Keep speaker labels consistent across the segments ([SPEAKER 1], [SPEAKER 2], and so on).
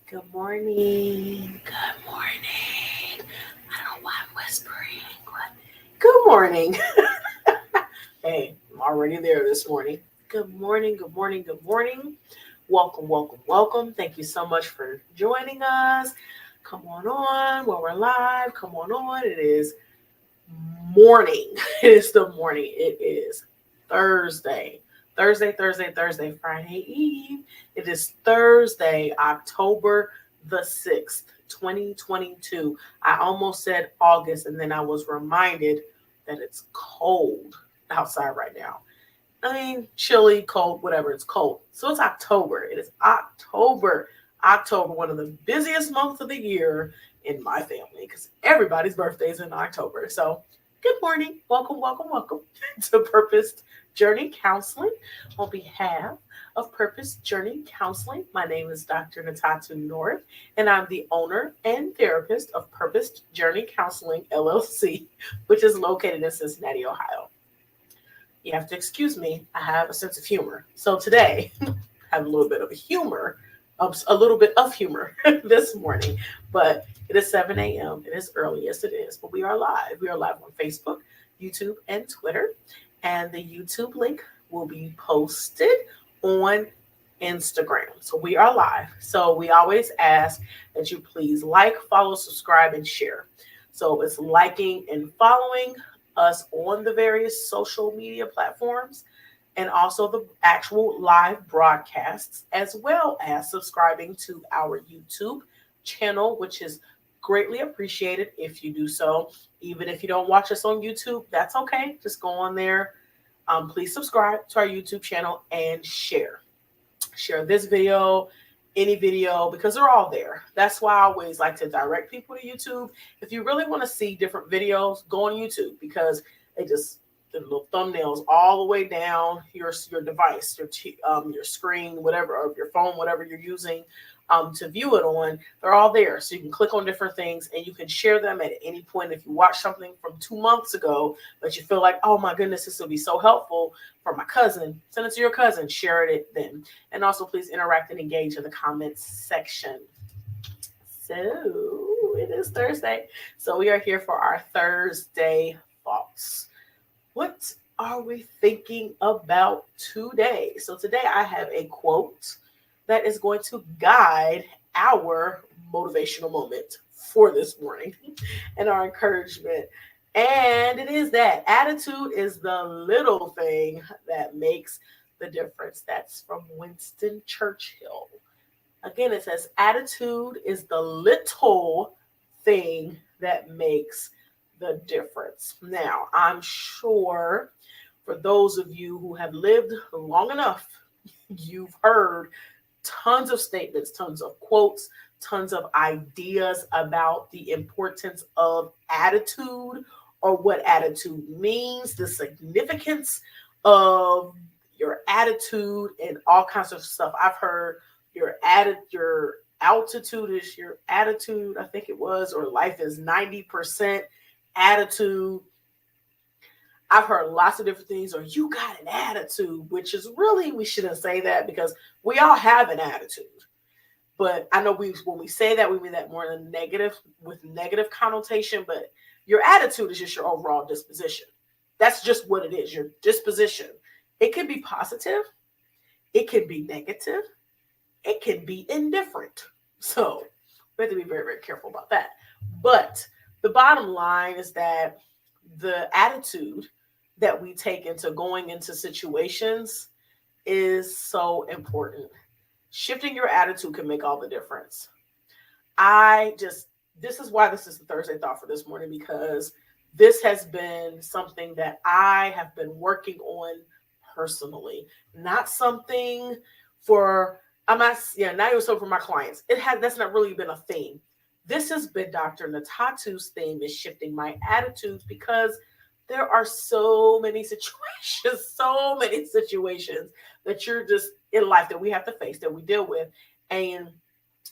[SPEAKER 1] Good morning. Good morning. I don't know why I'm whispering, but good morning. Hey, I'm already there this morning. Good morning. Good morning. Good morning. Welcome, welcome, welcome. Thank you so much for joining us. Come on while we're live. Come on. It is morning. It is the morning. It is Thursday. Thursday, Friday Eve. It is Thursday, October the 6th, 2022. I almost said August, and then I was reminded that it's cold outside right now. I mean, chilly, cold, whatever, it's cold. So it's October. It is October. October, one of the busiest months of the year in my family because everybody's birthday is in October. So, good morning. Welcome to Purpose Journey Counseling. On behalf of Purpose Journey Counseling, my name is Dr. Natatu North, and I'm the owner and therapist of Purpose Journey Counseling, LLC, which is located in Cincinnati, Ohio. You have to excuse me. I have a sense of humor. So today, I have a little bit of humor this morning. But it is 7 a.m. It is early. Yes, it is. But we are live. We are live on Facebook, YouTube, and Twitter. And the YouTube link will be posted on Instagram. So we are live. So we always ask that you please like, follow, subscribe, and share. So it's liking and following us on the various social media platforms and also the actual live broadcasts, as well as subscribing to our YouTube channel, which is greatly appreciated if you do so. Even if you don't watch us on YouTube, that's okay. Just go on there. Please subscribe to our YouTube channel and share. Share this video, any video, because they're all there. That's why I always like to direct people to YouTube. If you really want to see different videos, go on YouTube because they just the little thumbnails all the way down your device, your screen, whatever, or your phone, whatever you're using to view it on. They're all there, so you can click on different things and you can share them at any point. If you watch something from 2 months ago, but you feel like, oh my goodness, this will be so helpful for my cousin, send it to your cousin, share it then. And also, please interact and engage in the comments section. So it is Thursday, so we are here for our Thursday thoughts. What are we thinking about today? So today I have a quote that is going to guide our motivational moment for this morning and our encouragement. And it is that attitude is the little thing that makes the difference. That's from Winston Churchill. Again, it says attitude is the little thing that makes the difference. Now, I'm sure for those of you who have lived long enough, you've heard tons of statements, tons of quotes, tons of ideas about the importance of attitude or what attitude means, the significance of your attitude, and all kinds of stuff. I've heard your altitude is your attitude, I think it was, or life is 90% attitude. I've heard lots of different things, or you got an attitude, which is really, we shouldn't say that because we all have an attitude. But I know when we say that, we mean that more in a negative, with negative connotation, but your attitude is just your overall disposition. That's just what it is, your disposition. It can be positive, it can be negative, it can be indifferent. So we have to be very, very careful about that. But the bottom line is that the attitude that we take into going into situations is so important. Shifting your attitude can make all the difference. This is why this is the Thursday thought for this morning, because this has been something that I have been working on personally, not something for, not even so for my clients. That's not really been a theme. This has been Dr. Natatu's theme, is shifting my attitudes, because there are so many situations that you're just in life that we have to face, that we deal with. And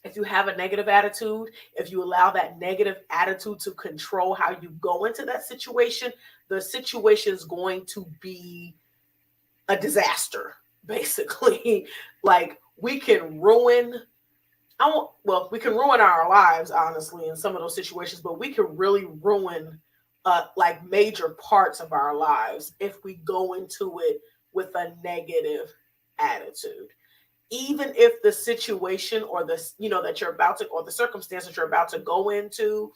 [SPEAKER 1] if you have a negative attitude, if you allow that negative attitude to control how you go into that situation, the situation is going to be a disaster, basically. Like, we can ruin we can ruin our lives, honestly, in some of those situations, but we can really ruin like major parts of our lives if we go into it with a negative attitude. Even if the situation or the, that you're about to, or the circumstance that you're about to go into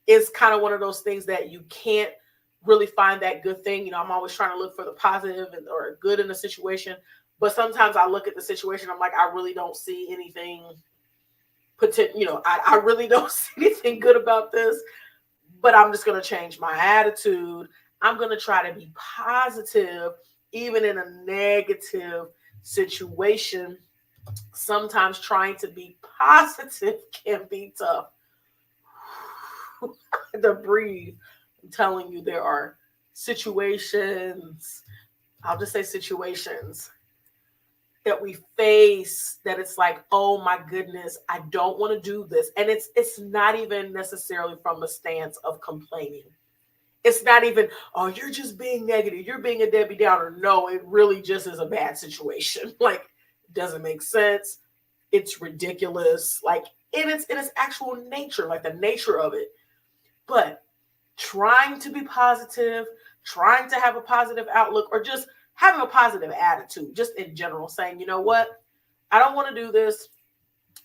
[SPEAKER 1] is kind of one of those things that you can't really find that good thing. I'm always trying to look for the positive or good in the situation. But sometimes I look at the situation, I'm like, I really don't see anything I really don't see anything good about this, but I'm just going to change my attitude. I'm going to try to be positive, even in a negative situation. Sometimes trying to be positive can be tough. To breathe. I'm telling you, there are situations, I'll just say situations that we face that it's like, oh my goodness, I don't want to do this. And it's not even necessarily from a stance of complaining. It's not even, oh, you're just being negative, you're being a Debbie Downer. No, it really just is a bad situation. Like, it doesn't make sense. It's ridiculous. Like, in its actual nature, like the nature of it. But trying to be positive, trying to have a positive outlook, or just having a positive attitude, just in general, saying, you know what, I don't want to do this,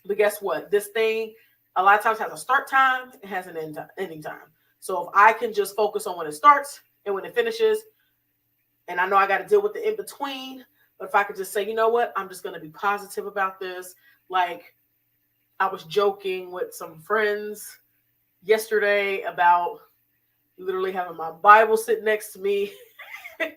[SPEAKER 1] but guess what? This thing a lot of times has a start time, it has an ending time. So if I can just focus on when it starts and when it finishes, and I know I got to deal with the in between, but if I could just say, you know what, I'm just going to be positive about this. Like, I was joking with some friends yesterday about literally having my Bible sit next to me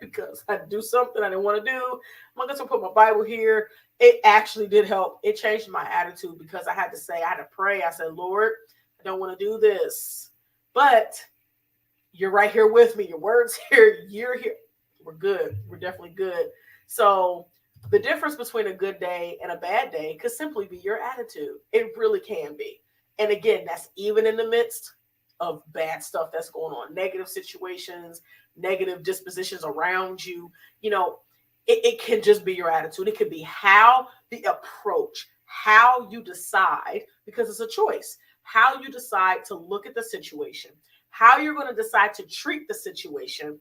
[SPEAKER 1] because I had to do something I didn't want to do. I'm going to put my Bible here. It actually did help. It changed my attitude because I had to pray. I said, Lord, I don't want to do this, but you're right here with me. Your word's here. You're here. We're good. We're definitely good. So the difference between a good day and a bad day could simply be your attitude. It really can be. And again, that's even in the midst of bad stuff that's going on, negative situations, negative dispositions around you. It can just be your attitude. It could be how the approach, how you decide, because it's a choice, how you decide to look at the situation, how you're going to decide to treat the situation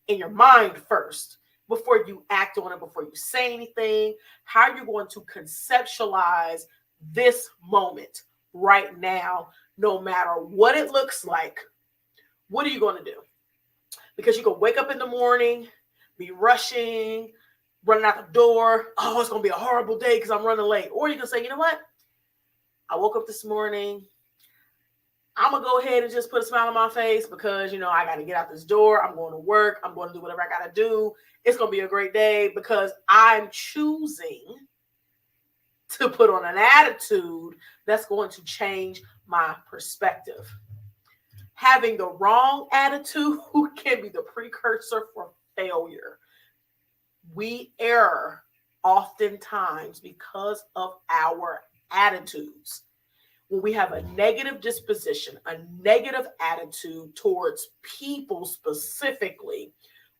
[SPEAKER 1] in your mind first before you act on it, before you say anything, how you're going to conceptualize this moment right now, no matter what it looks like. What are you going to do? Because you can wake up in the morning, be rushing, running out the door. Oh, it's going to be a horrible day because I'm running late. Or you can say, you know what? I woke up this morning. I'm going to go ahead and just put a smile on my face because, I got to get out this door. I'm going to work. I'm going to do whatever I got to do. It's going to be a great day because I'm choosing to put on an attitude that's going to change my perspective. Having the wrong attitude can be the precursor for failure. We err oftentimes because of our attitudes. When we have a negative disposition, a negative attitude towards people specifically,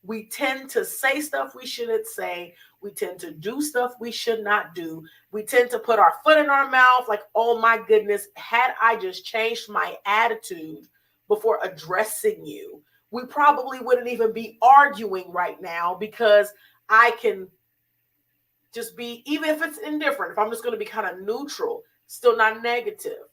[SPEAKER 1] we tend to say stuff we shouldn't say. We tend to do stuff we should not do. We tend to put our foot in our mouth like, oh my goodness, had I just changed my attitude before addressing you, we probably wouldn't even be arguing right now because I can just be, even if it's indifferent, if I'm just going to be kind of neutral, still not negative,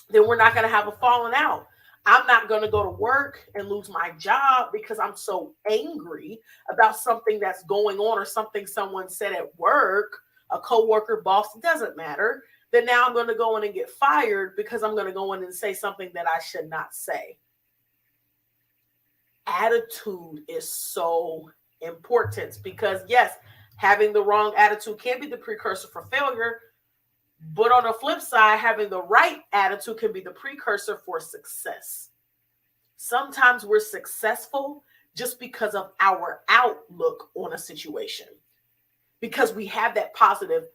[SPEAKER 1] then we're not going to have a falling out. I'm not going to go to work and lose my job because I'm so angry about something that's going on or something someone said at work, a coworker, boss, it doesn't matter. Then now I'm going to go in and get fired because I'm going to go in and say something that I should not say. Attitude is so important because, yes, having the wrong attitude can be the precursor for failure. But on the flip side, having the right attitude can be the precursor for success. Sometimes we're successful just because of our outlook on a situation. Because we have that positive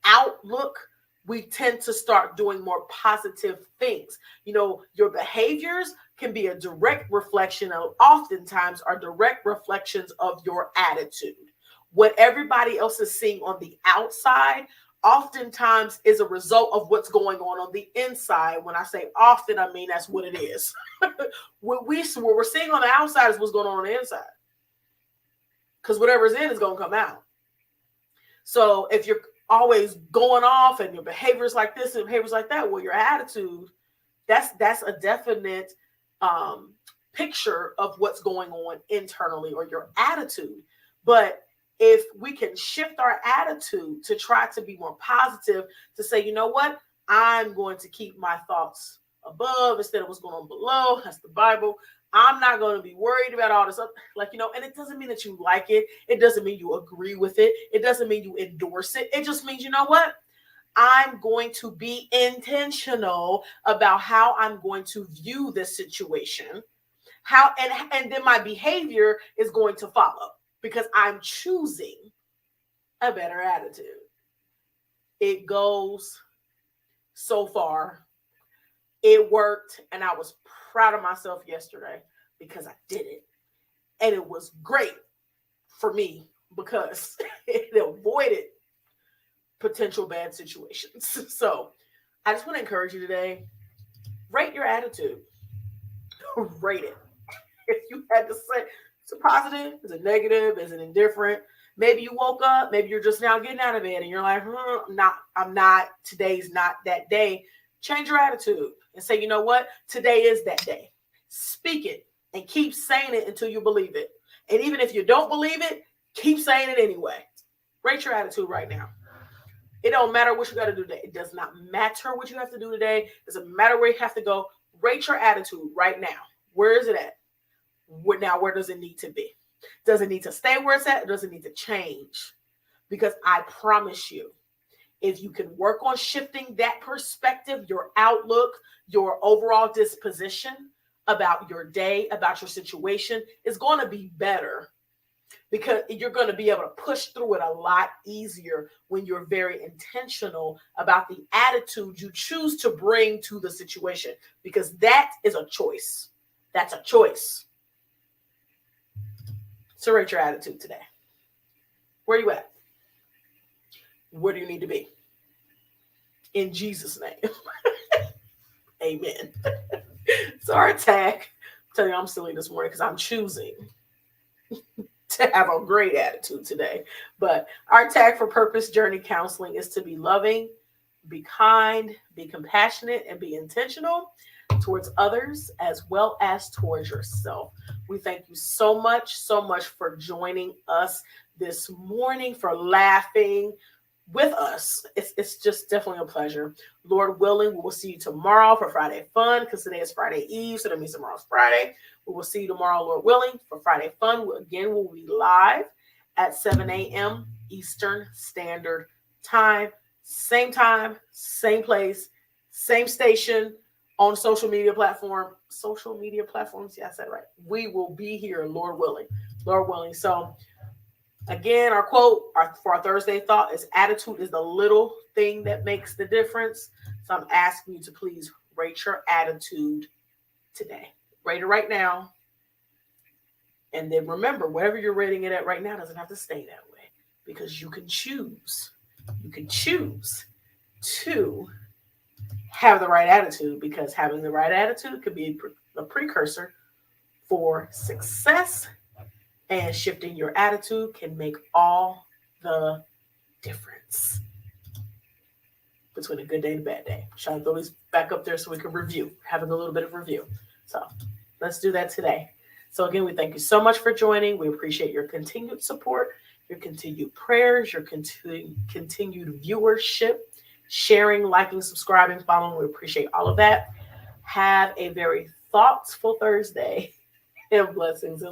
[SPEAKER 1] outlook, we tend to start doing more positive things. Your behaviors can be a direct reflection of, oftentimes are direct reflections of your attitude. What everybody else is seeing on the outside oftentimes is a result of what's going on the inside. When I say often, I mean that's what it is. what we're seeing on the outside is what's going on the inside. Because whatever's in is going to come out. So if you're always going off and your behavior's like this and behavior's like that, well, your attitude, that's a definite picture of what's going on internally, or your attitude. But if we can shift our attitude to try to be more positive, to say, you know what, I'm going to keep my thoughts above instead of what's going on below. That's the Bible. I'm not going to be worried about all this stuff. And it doesn't mean that you like it. It doesn't mean you agree with it. It doesn't mean you endorse it. It just means, you know what? I'm going to be intentional about how I'm going to view this situation. And then my behavior is going to follow, because I'm choosing a better attitude. It goes so far. It worked, and I was proud of myself yesterday because I did it. And it was great for me because it avoided potential bad situations. So I just want to encourage you today, rate your attitude. Rate it. If you had to say, is it positive? Is it negative? Is it indifferent? Maybe you woke up, maybe you're just now getting out of bed and you're like, I'm not, today's not that day. Change your attitude and say, you know what? Today is that day. Speak it and keep saying it until you believe it. And even if you don't believe it, keep saying it anyway. Rate your attitude right now. It don't matter what you got to do today. It does not matter what you have to do today. It doesn't matter where you have to go. Rate your attitude right now. Where is it at? Where does it need to be? Does it need to stay where it's at? Or does it need to change? Because I promise you, if you can work on shifting that perspective, your outlook, your overall disposition about your day, about your situation, is going to be better, because you're going to be able to push through it a lot easier when you're very intentional about the attitude you choose to bring to the situation, because that is a choice. That's a choice. So rate your attitude today. Where are you at? Where do you need to be? In Jesus' name. Amen. So our tag, I'm telling you, I'm silly this morning because I'm choosing to have a great attitude today. But our tag for Purpose Journey Counseling is to be loving, be kind, be compassionate, and be intentional towards others as well as towards yourself. We thank you so much for joining us this morning, for laughing with us. It's just definitely a pleasure. Lord willing, we will see you tomorrow for Friday Fun, because today is Friday Eve, so that means tomorrow's Friday. We will see you tomorrow, Lord willing, for Friday Fun. We'll be live at 7 a.m. Eastern Standard Time, same place, same station, on social media platforms. Yeah, I said it right. We will be here, Lord willing. So again, our quote for our Thursday thought is, attitude is the little thing that makes the difference. So I'm asking you to please rate your attitude today. Rate it right now. And then remember, whatever you're rating it at right now doesn't have to stay that way, because you can choose. You can choose to have the right attitude, because having the right attitude could be a precursor for success. And shifting your attitude can make all the difference between a good day and a bad day. Trying to throw these back up there so we can review, having a little bit of review. So let's do that today. So again, we thank you so much for joining. We appreciate your continued support, your continued prayers, your continued viewership, sharing, liking, subscribing, following. We appreciate all of that. Have a very thoughtful Thursday, and blessings and